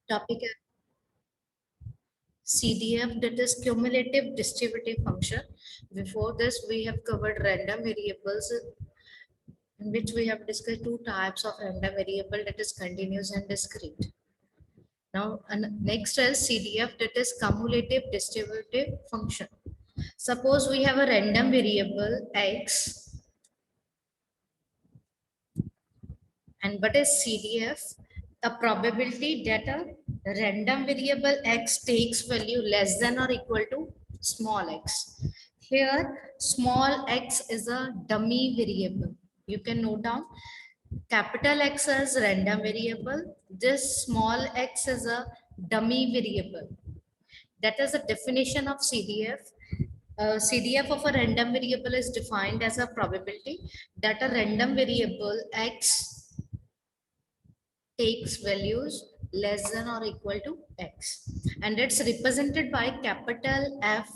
topic है CDF, that is cumulative distributive function. Before this we have covered random variables, in which we have discussed two types of random variable, that is continuous and discrete. Now next is CDF, that is cumulative distributive function. Suppose we have a random variable x, and what is CDF? A probability that a random variable x takes value less than or equal to small x. Here, small x is a dummy variable. You can note down capital X as random variable. This small x is a dummy variable. That is the definition of CDF. CDF of a random variable is defined as a probability that a random variable x takes values less than or equal to x, and it's represented by capital F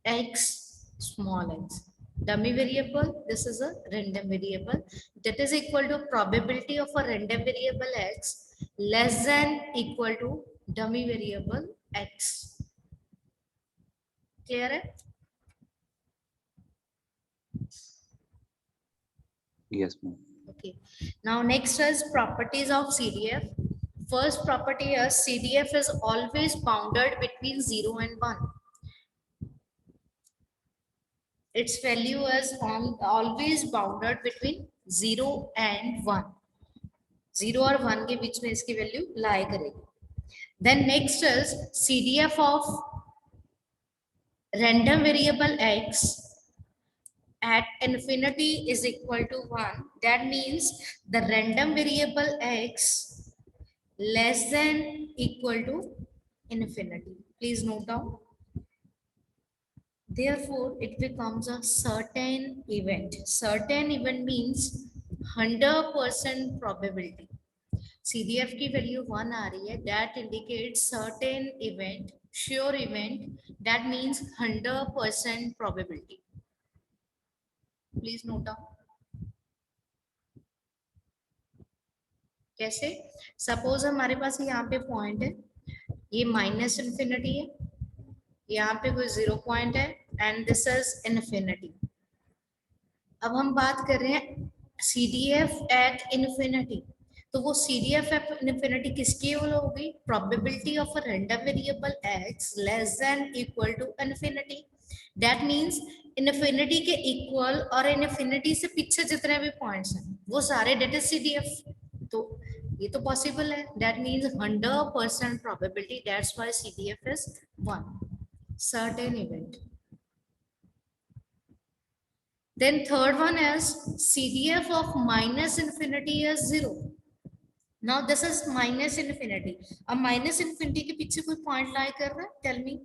x small x. Dummy variable, this is a random variable that is equal to probability of a random variable x less than equal to dummy variable x. Clear it? Yes, ma'am. Okay. Now next is properties of CDF. First property is CDF is always bounded between 0 and 1. Its value is always bounded between 0 and 1. 0 और 1 के बीच में इसकी value लाई करेगी. Then next is CDF of random variable x at infinity is equal to 1. That means the random variable x less than equal to infinity. Please note down. Therefore, it becomes a certain event. Certain event means 100% probability. CDF की value 1 आ रही है. That indicates certain event, sure event. That means 100% probability. Please note down. कैसे? Suppose हमारे पास यहाँ पे point है, ये minus infinity है, यहाँ पे कोई 0 पॉइंट है, एंड दिस इज इन्फिनिटी. अब हम बात कर रहे हैं CDF एट इन्फिनिटी. तो वो CDF एट इन्फिनिटी किसकी होगी? Probability of a random variable x less than equal to infinity. That means infinity के इक्वल और इन्फिनिटी से पीछे जितने भी पॉइंट्स हैं वो सारे डेट इज CDF. तो ये तो पॉसिबल है. That means 100% probability. That's why CDF is 1. Certain event. Then third one is CDF of minus infinity is 0. Now this is minus infinity. अब minus infinity के पीछे कोई point lie कर रहा है? Tell me.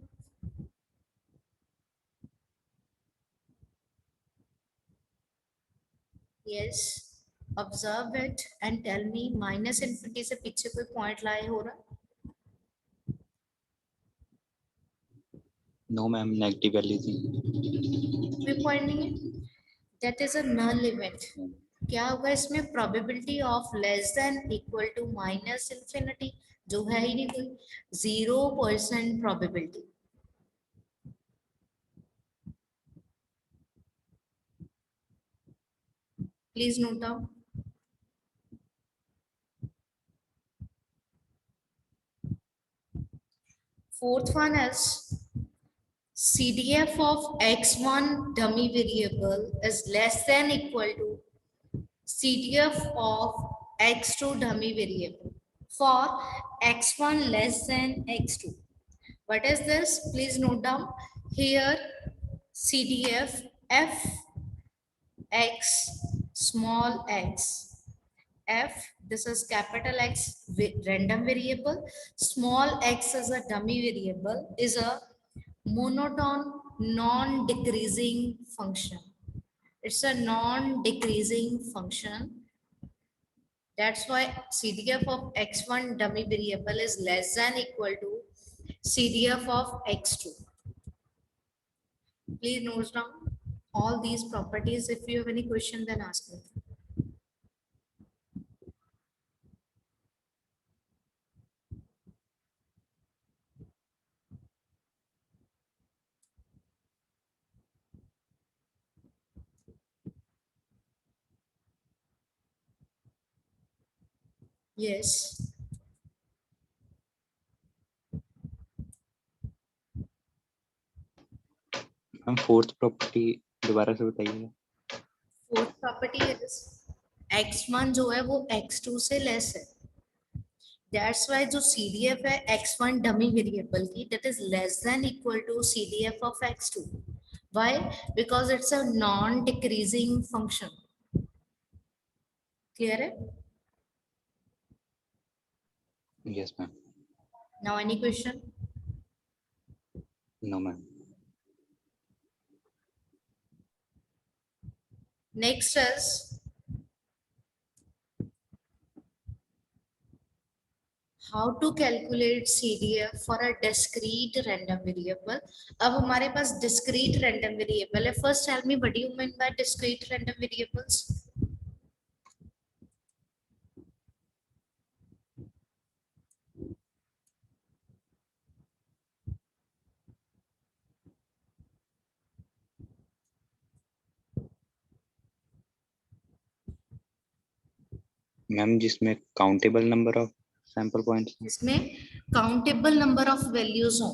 Yes. Observe it and tell me minus infinity से पीछे कोई point lie हो रहा है? No, ma'am. Negative value थी. कोई point नहीं है. That is a null event. क्या होगा इसमें? Probability of less than equal to minus infinity, जो है ही नहीं कोई. 0% probability. Please note down. Fourth one is CDF of x1 dummy variable is less than equal to CDF of x2 dummy variable for x1 less than x2. What is this? Please note down. Here CDF f x small x. F, this is capital X random variable. Small x is a dummy variable, is a monotone non-decreasing function. It's a non-decreasing function. That's why CDF of x1 dummy variable is less than equal to CDF of x2. Please note down all these properties. If you have any question, then ask me. yes. Ma'am fourth property दोबारा से बताइए। Fourth property is x1 जो है वो x2 से less है। That's why जो CDF है x1 डमी वेरिएबल की that is less than equal to CDF of x2। Why? Because it's a non decreasing function. Clear है? Yes ma'am. Now any question? No ma'am. Next is how to calculate CDF for a discrete random variable। अब हमारे पास discrete random variable है। First tell me what do you mean by discrete random variables? Ma'am जिसमें countable number of sample points. इसमें countable number of values हो।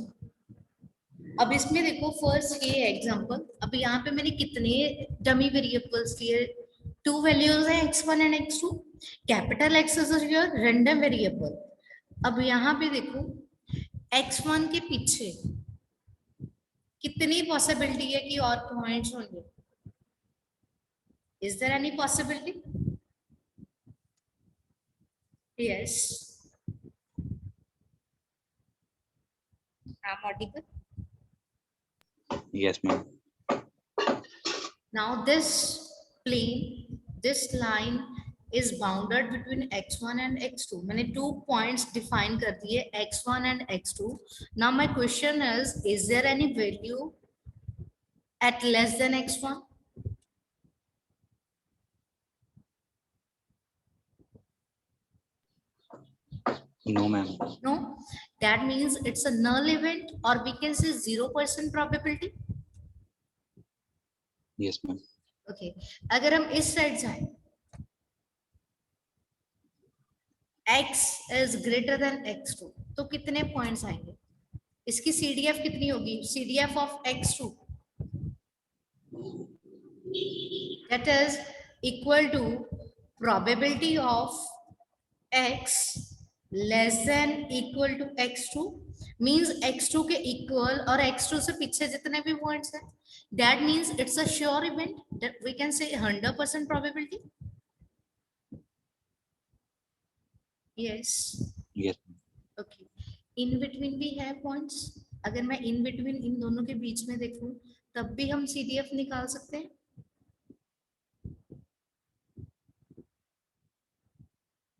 अब इसमें देखो first ये एग्जांपल, अब यहाँ पे मैंने कितने डमी वेरिएबल्स लिए? 2 वैल्यूज है x1 and x2। Capital X is your random variable. अब यहाँ पे देखो x1 के पीछे कितनी पॉसिबिलिटी है कि और पॉइंट्स होंगे? Is there any possibility? Yes, I am audible? Yes ma'am. Now this line is bounded between x1 and x2। मैंने 2 points define कर दिए x1 and x2। Now my question is there any value at less than x1? No ma'am. No, that means it's a null event, or we can say 0% probability। Yes ma'am. Okay, अगर हम इस side जाएं, x is greater than x2 तो कितने points आएंगे? इसकी CDF कितनी होगी? CDF of x2 that is equal to probability of x less than equal to x2 means x2 के equal और x2 से पीछे जितने भी points हैं, that means it's a sure event, that we can say 100% probability। yes, yes. okay, in between भी है points। अगर मैं in between इन दोनों के बीच में देखूं तब भी हम CDF निकाल सकते हैं।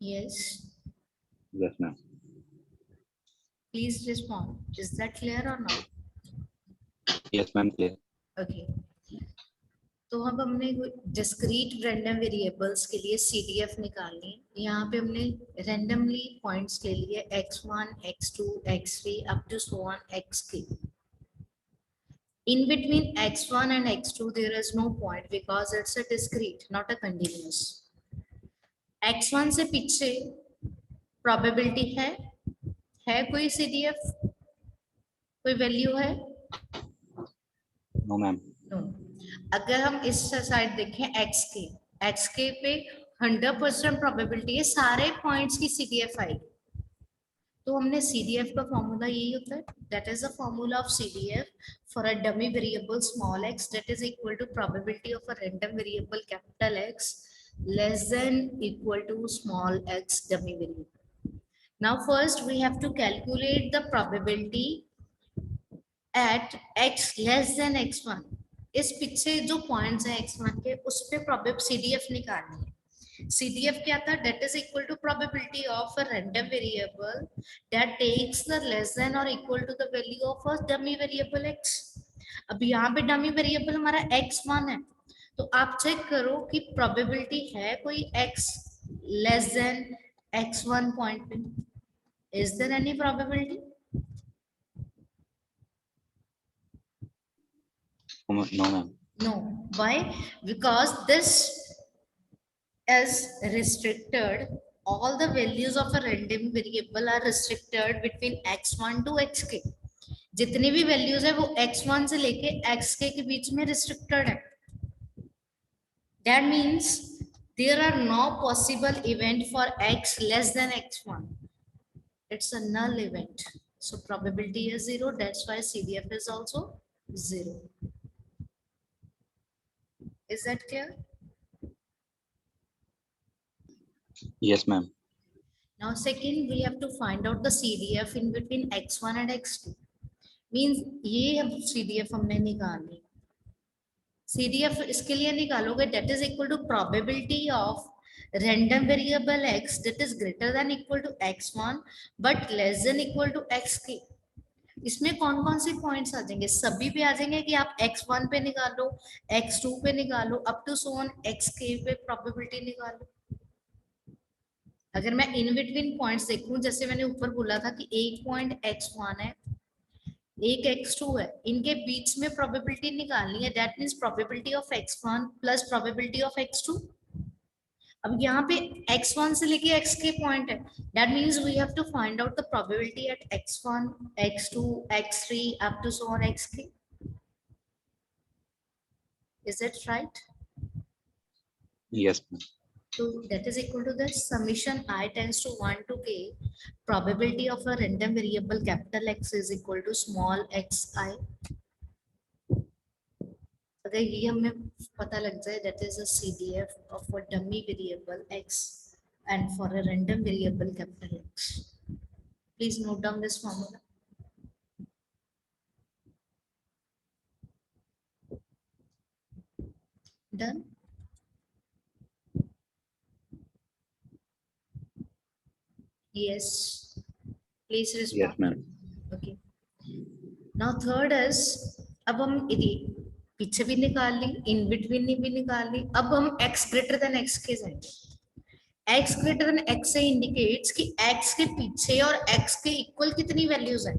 yes, yes ma'am. please respond, is that clear or not? Yes ma'am clear. Okay, तो अब हमने डिस्क्रीट रैंडम वेरिएबल्स के लिए CDF निकालनी है। यहाँ पे हमने रैंडमली पॉइंट्स ले लिए x1, x2, x3 up to so on xk। In between x1 and x2 there is no point because it's a discrete, not a continuous। x1 से पीछे प्रोबेबिलिटी है कोई CDF, कोई वैल्यू है? No ma'am. नो। अगर हम इस side देखें xk पे 100% प्रोबेबिलिटी है सारे पॉइंट्स की CDF आएगी। तो हमने CDF का फॉर्मूला यही होता है, that is the formula of CDF for a dummy variable small x that is equal to probability of a random variable capital X less than equal to small x dummy variable। Now first we have to calculate the probability at x less than x1। इस पीछे जो points हैं x1 के उस पे CDF निकालनी है। CDF क्या था? That is equal to probability of a random variable that takes the less than or equal to the value of a dummy variable x। अब यहाँ पे dummy variable हमारा x1 है, तो आप चेक करो कि probability है कोई x less than x1 point पे? Is there any probability? No ma'am. No. Why? Because this is restricted all the values of a random variable are restricted between x1 to xk. जितनी भी values है वो x1 से लेके xk के बीच में restricted है. That means there are no possible event for x less than x1. It's a null event. So probability is 0. That's why CDF is also 0. Is that clear? Yes, ma'am. Now second, we have to find out the CDF in between x1 and x2. Means ये अब CDF हमने निकाली. CDF इसके लिए निकालोगे that is equal to probability of random variable x that is greater than equal to x1 but less than equal to xk. इसमें कौन कौन से पॉइंट्स आ जाएंगे? सभी पे आ जाएंगे कि आप x1 पे निकालो, x2 पे निकालो, up to so on xk पे प्रोबेबिलिटी निकालो. अगर मैं इन बिटवीन पॉइंट्स देखूं, जैसे मैंने ऊपर बोला था कि एक पॉइंट x1 है, एक x2 है, इनके बीच में प्रोबेबिलिटी निकालनी है. That means probability of x1 plus probability of x2. अब यहाँ पे x1 से लेके xk पॉइंट है. That means we have to find out the probability at x1, x2, x3 up to so on xk. Is it right? Yes, ma'am. So that is equal to the summation I tends to 1 to k. Probability of a random variable capital X is equal to small xi. अगर ये हमें पता लग जाए, that is a CDF of a dummy variable X and for a random variable capital X. Please note down this formula. Done? Yes. Please respond. Yes, ma'am. Okay. Now third is, अब हम पीछे भी निकाल ली, in between भी निकाल ली. अब हम x greater than x के जाएंगे. x ग्रेटर देन x से इंडिकेट्स कि x के पीछे और x के इक्वल कितनी वैल्यूज हैं.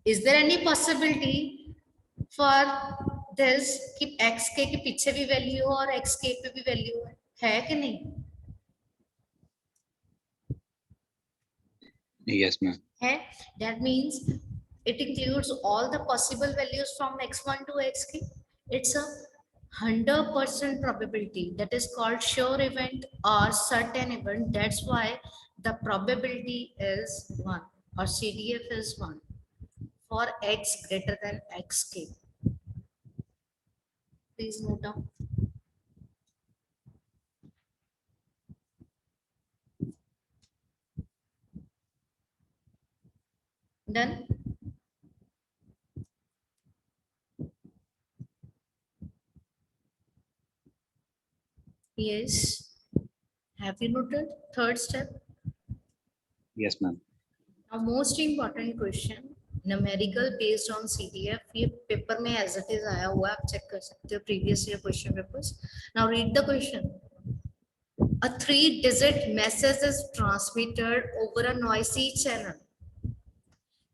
Is there any possibility for this कि x के पीछे भी वैल्यू हो और x के पे भी वैल्यू है कि नहीं? Yes, ma'am. है. That means it includes all the possible values from x1 to xk. It's a 100% probability that is called sure event or certain event. That's why the probability is 1 or CDF is 1 for x greater than xk. Please note down. Done? Yes. Have you noted? Third step. Yes, ma'am. Now most important question, numerical based on CDF. ये paper में as it is आया हुआ है, आप check कर सकते हो previous year question papers. Now read the question. A 3-digit message is transmitted over a noisy channel.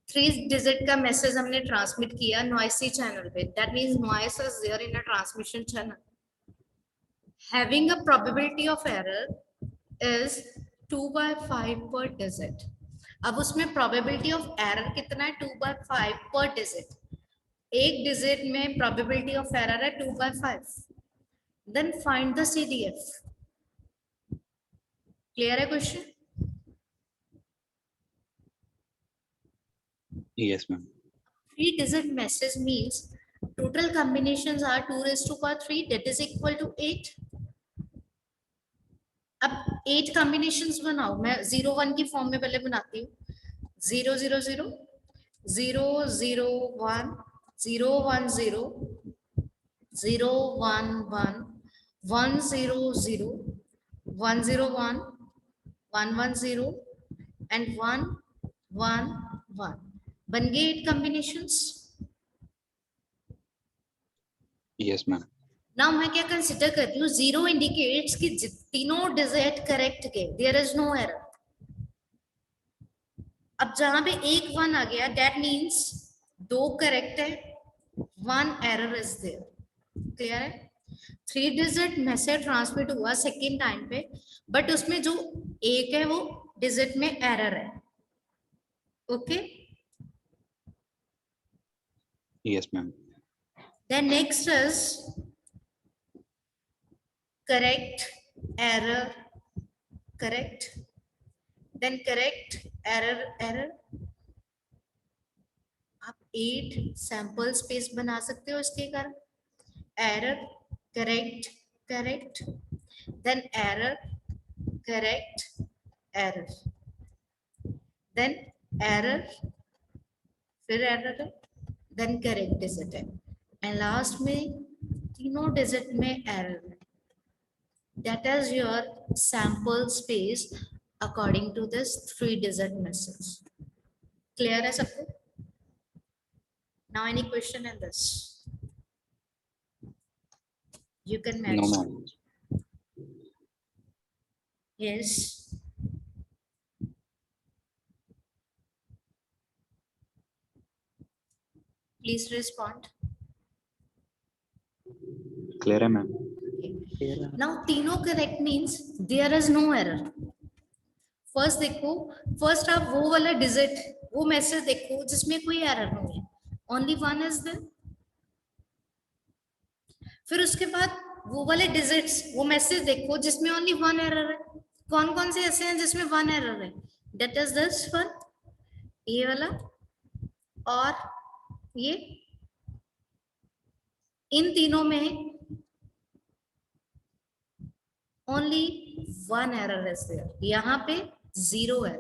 3-digit का message हमने transmit किया noisy channel पे. That means noise is there in a transmission channel. Having a probability of error is 2/5 per digit. अब उसमें probability of error कितना है? 2/5 per digit. एक digit में probability of error है 2/5. Then find the CDF. Clear है question? Yes, ma'am. 3-digit message means total combinations are 2 raised to power 3, that is equal to 8. अब 8 combinations बनाओ. मैं 0-1 की फॉर्म में पहले बनाती हूँ. 0-0-0 0-0-1 0-1-0 0-1-1 1-0-0 1-0-1 1-1-0 and 1-1-1. बन गए 8 combinations. Yes, ma'am. नाउ मैं क्या कंसिडर करती हूँ? 0 इंडिकेट्स कि तीनों डिजिट करेक्ट गए, देयर इज नो एरर. अब जहां पे 1 1 आ गया, दैट मींस 2 करेक्ट है, 1 एरर इज देयर. क्लियर है? 3 डिजिट मैसेज ट्रांसमिट हुआ सेकेंड टाइम पे, बट उसमें जो एक है वो डिजिट में एरर है. Okay. Yes, ma'am. Then next is correct, error, correct. Then correct, error, error. आप 8 सैंपल स्पेस बना सकते हो इसके कारण. Error, correct, correct, then error, correct, error, then error, फिर एरर है, देन करेक्ट डिजिट है, एंड लास्ट में तीनों डिजिट में एरर है. That is your sample space according to this 3 digit message. Clear है सबको? Now any question in this? You can No, mention. ma'am. Yes. Please respond. Clear है, ma'am. Now तीनों correct means there is no error. First देखो, first आप वो वाला digit, वो message देखो जिसमें कोई एरर नहीं है. Only one is there. फिर उसके बाद वो वाले डिजिट्स, वो मैसेज देखो जिसमें ओनली वन एरर है. कौन कौन से ऐसे हैं जिसमें वन एरर है? दैट इज दिस वन, ये वाला और ये. इन तीनों में only one error is there. यहाँ पे 0 है.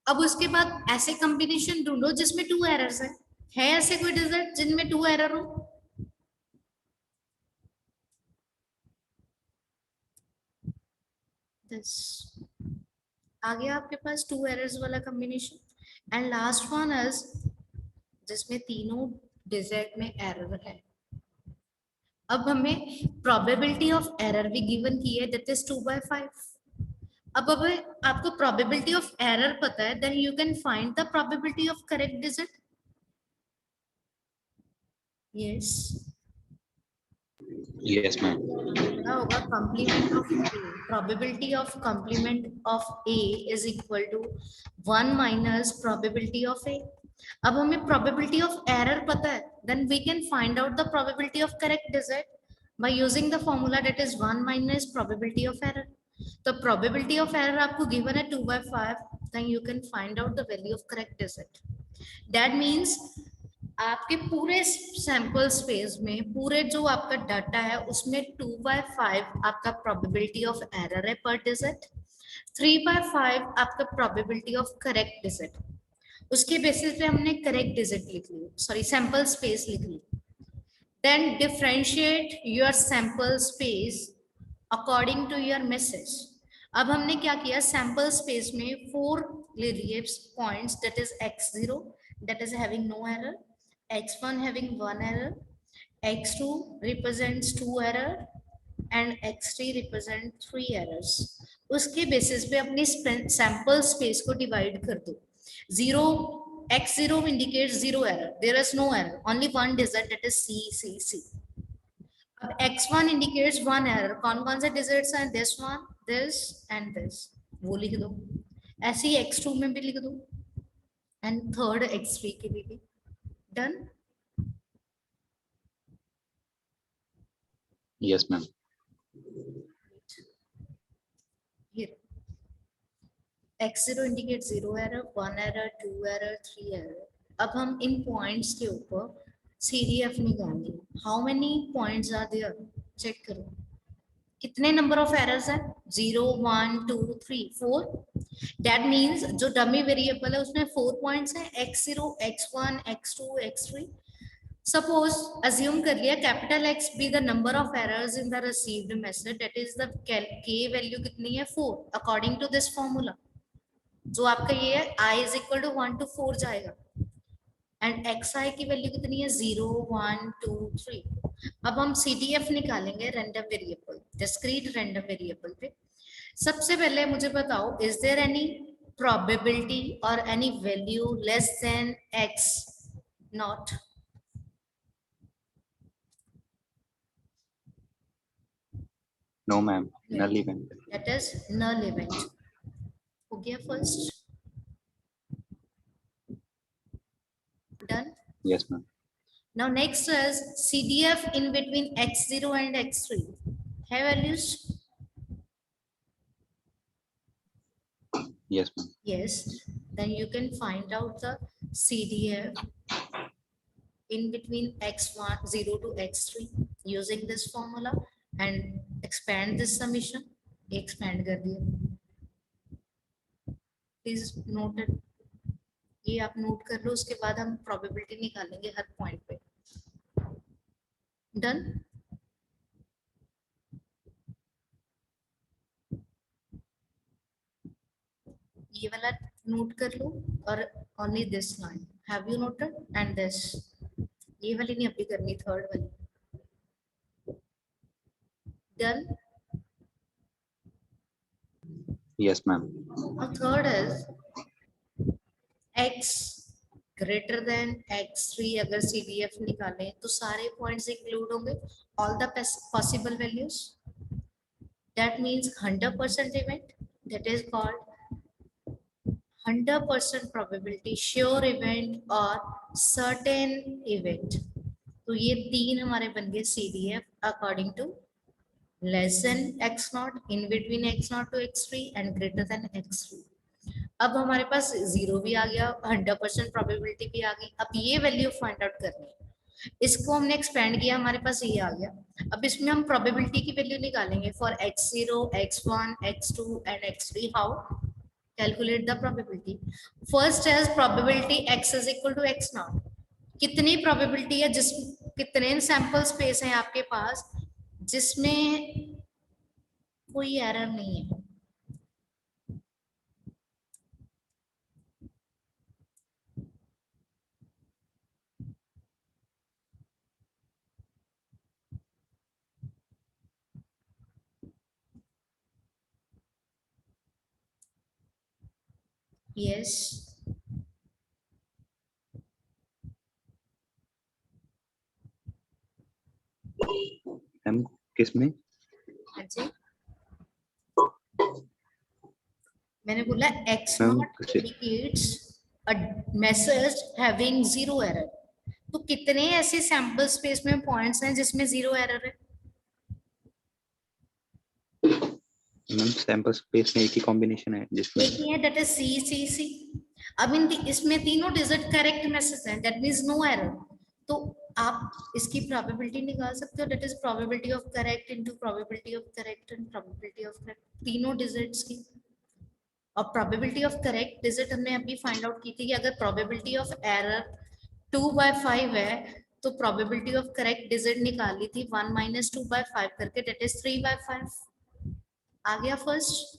अब उसके बाद ऐसे कॉम्बिनेशन ढूंढो जिसमें 2 एरर्स है ऐसे कोई डिजिट जिनमें 2 एरर हो? दिस आ गया आपके पास 2 एरर्स वाला combination. And last one is जिसमें तीनों डिजिट में एरर है. अब हमें प्रोबेबिलिटी ऑफ एरर भी गिवन की है, दैट इज 2/5. अब आपको प्रोबेबिलिटी ऑफ एरर पता है, then you can find the probability of correct digit. Yes. Yes, ma'am. क्या होगा? Complement of A, probability of complement of A is equal to 1 minus probability of A. अब हमें probability of error पता है, then we can find out the probability of correct digit by using the formula that is 1 minus probability of error. तो probability of error आपको given है 2/5, then you can find out the value of correct digit. That means आपके पूरे sample space में पूरे जो आपका data है उसमें 2/5 आपका प्रोबेबिलिटी ऑफ एरर है पर डिजिट, 3/5 आपका प्रोबेबिलिटी ऑफ करेक्ट डिजिट. उसके बेसिस पे हमने करेक्ट डिजिट लिख ली, सॉरी सैंपल स्पेस लिख ली. Then differentiate your sample space according to your message. अब हमने क्या किया, सैंपल स्पेस में 4 ले लिए points, that is x0 that is having no error, x1 having 1 error, x2 represents 2 error and x3 represent 3 errors. उसके basis पे अपनी सैंपल स्पेस को डिवाइड कर दो. 0 x0 indicates 0 error, there is no error, only one digit, that is c. अब x1 indicates 1 error, कौन कौन से डिजिट्स हैं? this one, this and this, वो लिख दो. ऐसे ही x2 में भी लिख दो एंड थर्ड x3 के लिए भी. Done. Yes, ma'am. Here x0 indicates 0 error, 1 error, 2 error, 3 error. अब हम इन पॉइंट्स के ऊपर CDF निकालेंगे. How many points are there? Check करो कितने नंबर ऑफ एरर्स है? 0 1 2 3 4. दैट मींस जो डमी वेरिएबल है उसमें 4 पॉइंट्स हैं, x0 x1 x2 x3. Suppose assume कर लिया capital X be the number of errors in the received message, that is the k value कितनी है? 4 अकॉर्डिंग टू दिस फॉर्मूला. जो आपका ये है i is equal to 1 to 4 जाएगा and xi की वैल्यू कितनी है? 0 1 2 3. अब हम CDF निकालेंगे random variable, discrete random variable पे. सबसे पहले मुझे बताओ, इज देयर एनी प्रोबेबिलिटी और any value less than x not? No, ma'am. Null event. That is null event. हो गया first? Done. Yes, ma'am. Now next is CDF in between x0 and x3. Have values? Yes, ma'am. Yes. Then you can find out the CDF in between x1 0 to x3 using this formula and expand this summation. Expand कर दिया. Please note it. ये आप note कर लो, उसके बाद हम probability निकालेंगे हर point पे. डन. ये वाला नोट कर लो और only this line have you noted and this. ये वाली नहीं अभी करनी, थर्ड वाली. डन. Yes, ma'am. और third is x greater than x3. अगर CDF निकालें तो सारे पॉइंट्स इंक्लूड होंगे, all the possible values. That means 100% event, that is called 100% probability, sure event और certain event. तो ये तीन हमारे बन गए CDF according to less than x0, in between x0 to x3 and greater than x3. अब हमारे पास 0 भी आ गया, 100% प्रोबेबिलिटी भी आ गई. अब ये वैल्यू फाइंड आउट करनी है. इसको हमने एक्सपेंड किया, हमारे पास ये आ गया. अब इसमें हम प्रोबेबिलिटी की वैल्यू निकालेंगे for x0, x1, x2 and x3. How? Calculate the probability. First is probability x is equal to x0. कितनी प्रोबेबिलिटी है, जिस कितने सैंपल स्पेस हैं आपके पास जिसमें कोई एरर नहीं है. यस. मैम किसमें? हाँ जी, मैंने बोला x ma'am not indicates a message having zero error. तो कितने ऐसे सैंपल स्पेस में पॉइंट्स हैं जिसमें जीरो एरर है? मैम सैंपल स्पेस में एक ही कॉम्बिनेशन है जिसमें एक ही है, दैट इज सी सी सी. अब इसमें तीनों डिजिट करेक्ट मैसेज हैं, दैट मींस नो एरर. तो आप इसकी प्रोबेबिलिटी निकाल सकते हो, that is probability of correct into probability of correct and probability of correct, तीनों डिजिट्स की. और प्रोबेबिलिटी ऑफ करेक्ट डिजिट हमने अभी फाइंड आउट की थी कि अगर प्रोबेबिलिटी ऑफ एरर 2/5 है तो प्रोबेबिलिटी ऑफ करेक्ट डिजिट निकाली थी 1 - 2/5 करके, दैट इज 3/5. आ गया first?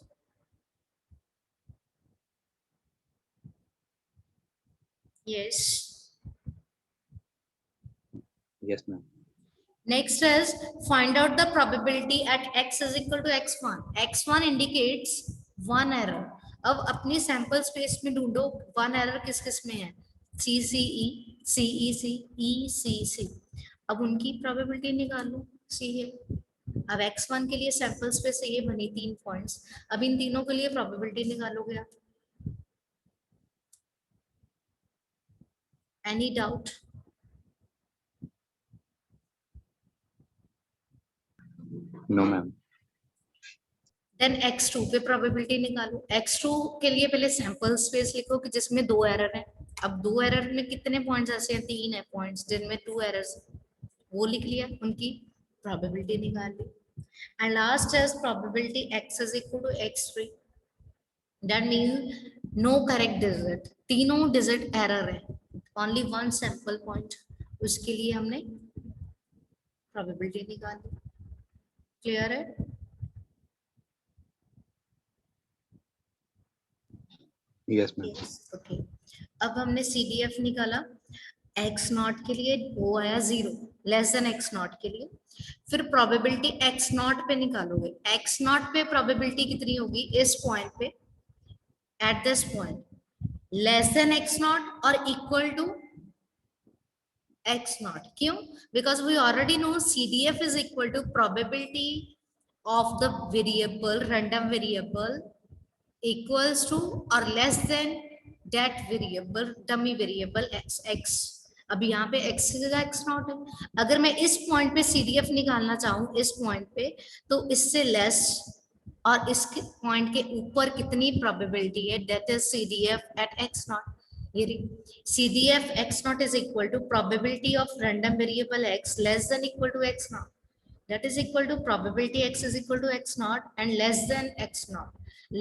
Yes. Yes ma'am. Next is find out the probability at x is equal to x1. x1 indicates one error. अब अपनी सैंपल स्पेस में ढूंढो वन एरर किस किस में है. CCE, CEC, ECC. अब उनकी प्रोबेबिलिटी निकाल लो. सी है. अब x1 के लिए सैंपल स्पेस ये बनी 3 पॉइंट्स. अब इन तीनों के लिए प्रोबेबिलिटी निकालोगे आप. Any doubt? No ma'am. Then x2 पे प्रोबेबिलिटी निकालो. x2 के लिए पहले सैंपल स्पेस लिखो कि जिसमें 2 एरर है. अब 2 एरर में कितने पॉइंट्स ऐसे हैं? 3 है पॉइंट्स जिनमें 2 एरर्स, वो लिख लिया, उनकी प्रोबेबिलिटी निकाल ली. And last is probability x is equal to x3. That mean no correct digit, तीनों डिजिट एरर है, ओनली वन सैंपल पॉइंट. उसके लिए हमने प्रोबेबिलिटी निकाली. क्लियर है? Yes ma'am. ओके. अब हमने CDF निकाला. x0 के लिए वो आया 0, लेस देन x0 के लिए. फिर प्रोबेबिलिटी x0 पे निकालोगे. x0 पे प्रोबेबिलिटी कितनी होगी? इस पॉइंट पे, at this point, less than x0 और इक्वल टू x0. क्यों? Because we already know CDF is equal to probability of the variable, random variable equals to or less than that variable dummy variable x. अभी यहाँ पे x की जगह x not है. अगर मैं इस पॉइंट पे CDF निकालना चाहूँ इस पॉइंट पे, तो इससे लेस और इस पॉइंट के ऊपर कितनी प्रोबेबिलिटी है, that is CDF at x nought. ये CDF x nought is equal to probability of random variable x less than equal to x nought. That is equal to probability x is equal to x naught and less than x naught.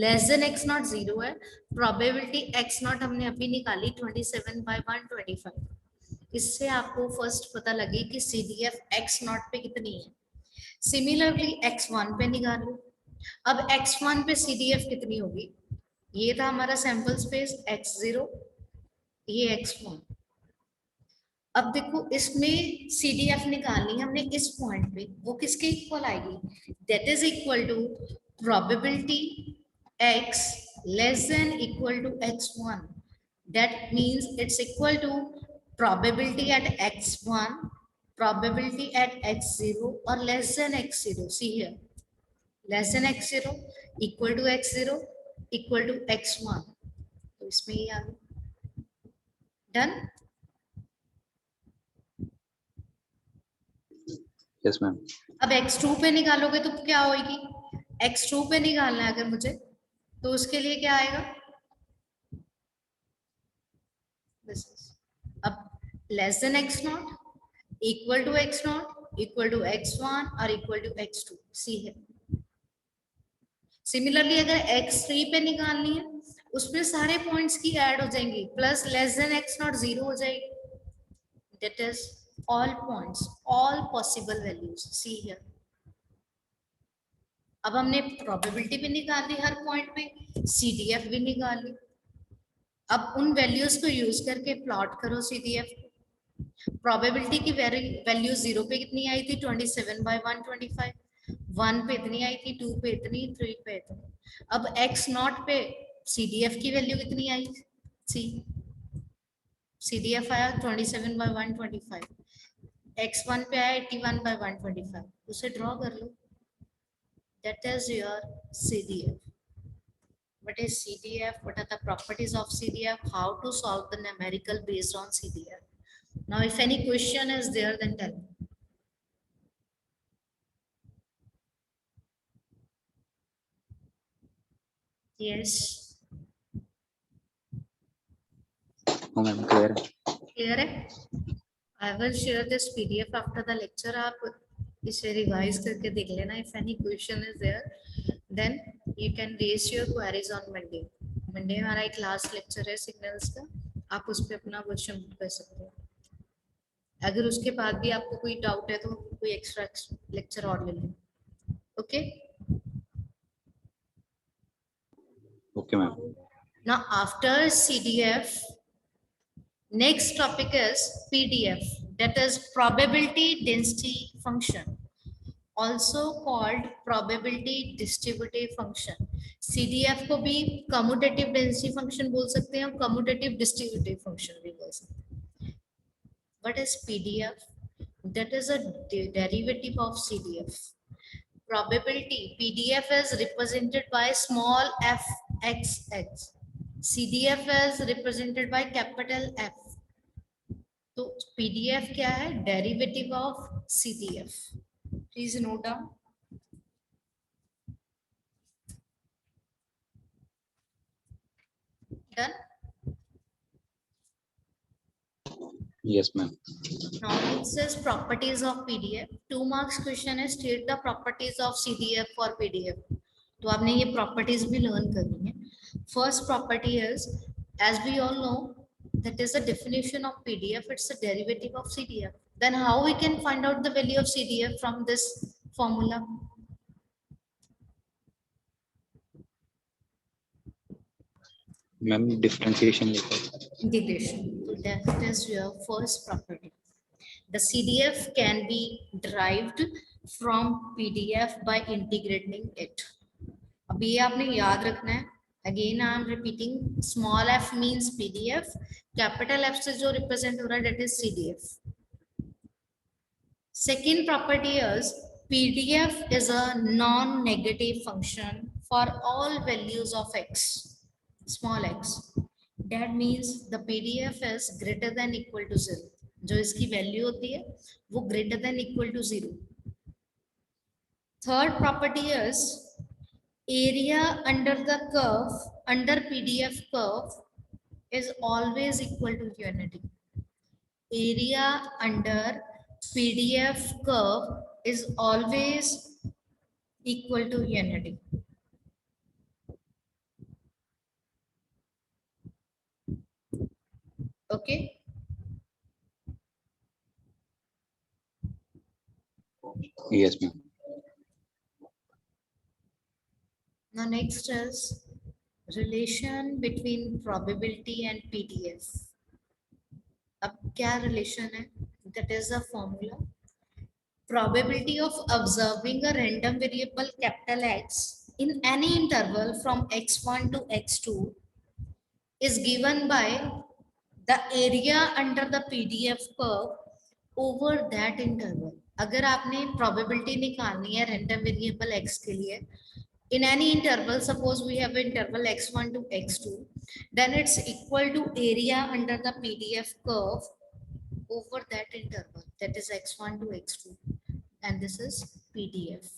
Less than x naught 0 है. Probability x naught हमने अभी निकाली 27/125. इससे आपको first पता लगी कि CDF x naught पे कितनी है. Similarly x1 पे निकालो. अब x1 पे CDF कितनी होगी. ये था हमारा सैंपल स्पेस x0, ये x1. अब देखो इसमें CDF निकालनी है हमने इस पॉइंट पे, वो किसके इक्वल आएगी, that is equal to probability x less than equal to x1. That means it's equal to probability at x1, probability at x0 और less than x0. See here, less than x0 equal to x0 equal to x1. तो इसमें ये आ गया. Done. Yes ma'am. अब x2 पे निकालोगे तो क्या होगी, x2 पे निकालना है अगर मुझे, तो उसके लिए क्या आएगा, अब less than x nought equal to x nought equal to x1 और इक्वल टू x2. सी है. सिमिलरली अगर x3 पे निकालनी है उसमें सारे पॉइंट्स की ऐड हो जाएंगी, plus less than x not 0 हो जाएगी. That is all points, all possible values. See here. अब हमने प्रोबेबिलिटी भी निकाल ली हर पॉइंट पे, CDF भी निकाल ली. अब उन वैल्यूज को यूज करके प्लॉट करो CDF. प्रोबेबिलिटी की वैल्यू 0 पे कितनी आई थी, 27/125. 1 पे इतनी आई थी, 2 पे इतनी, 3 पे इतनी. अब x नॉट पे CDF की वैल्यू कितनी आई, सी CDF आया 27/125. x1 पे आया 81/125. उसे ड्रॉ कर लो. That is your CDF. What is CDF? What are the properties of CDF? How to solve the numerical based on CDF? Now, if any question is there, then tell me. Yes. हाँ ma'am, clear है. Clear है? I will share this PDF after the lecture. आप इसे revise करके देख लेना. If any question is there, then you can raise your queries on Monday. Monday हमारा एक लास्ट लेक्चर है सिग्नल्स का, आप उस पर अपना क्वेश्चन पुट कर सकते हो. अगर उसके बाद भी आपको कोई डाउट है तो कोई एक्स्ट्रा लेक्चर और ले लें. Okay. Okay ma'am. Now after CDF, next topic is PDF, that is probability density function, also called probability distributive function. CDF को भी commutative density function बोल सकते हैं और commutative distributive function भी बोल सकते हैं. What is PDF? That is a derivative of CDF. Probability PDF is represented by small f x. CDF is represented by capital F. तो PDF क्या है, derivative of CDF. Please note down. Done. Yes ma'am. Now it says properties of PDF. 2 marks question है, state the properties of CDF for PDF. तो आपने ये properties भी learn करनी है. First property is, as we all know, that is the definition of PDF. It's a derivative of CDF. Then how we can find out the value of CDF from this formula? Ma'am differentiation लिखो. Integration. So that is your first property. The CDF can be derived from PDF by integrating it. अभी ये आपने याद रखना है. Again I am repeating, small f means PDF, capital F से जो represent हो रहा है that is CDF. Second property is PDF is a non-negative function for all values of x, small x. That means the PDF is greater than equal to 0. जो इसकी value होती है वो greater than equal to 0. Third property is area under the curve, under PDF curve is always equal to unity. Area under PDF curve is always equal to unity. Okay. Yes, ma'am. Now next is relation between probability and PDF. अब क्या relation है? That is the formula. Probability of observing a random variable capital X in any interval from x1 to x2 is given by the area under the PDF curve over that interval. अगर आपने probability निकालनी है random variable x के लिए in any interval, suppose we have interval x1 to x2, then it's equal to area under the PDF curve over that interval, that is x1 to x2, and this is PDF.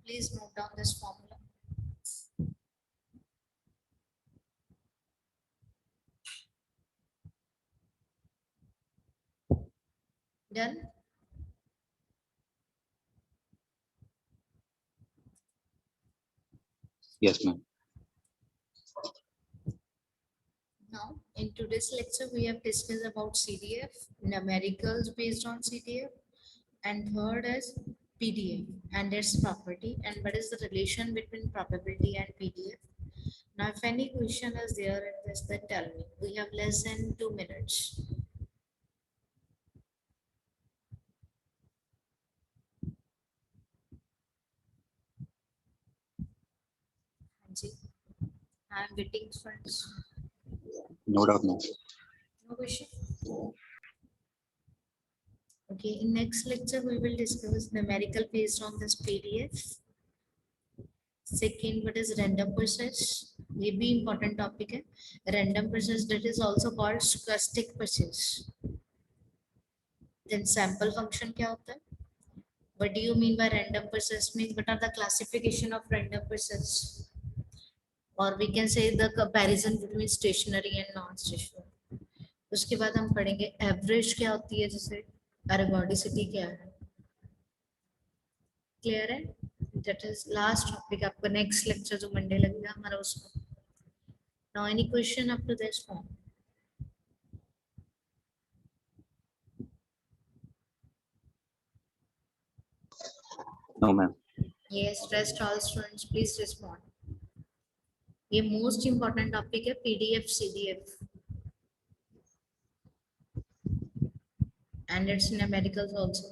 Please note down this formula. Done. Yes, ma'am. Now, in today's lecture, we have discussed about CDF, numericals based on CDF, and third is PDF and its property, and what is the relation between probability and PDF. Now, if any question is there in this, then tell me. We have less than 2 minutes. I am waiting, friends. No doubt, ma'am. No question. Okay, in next lecture, we will discuss numerical based on this PDF. Second, what is random process? ये भी important topic है. Random process, that is also called stochastic process. Then sample function क्या होता है? What do you mean by random process? Means what are the classification of random process? Or we can say the comparison between stationary and non-stationary. उसके बाद हम पढ़ेंगे average क्या होती है, जैसे ergodicity क्या है. Clear है? That is last topic. आपका next lecture जो Monday लगेगा हमारा उसमें. Now any question up to this form? No, ma'am. Yes, rest all students, please respond. ये most important topic है PDF, CDF, and its numericals also.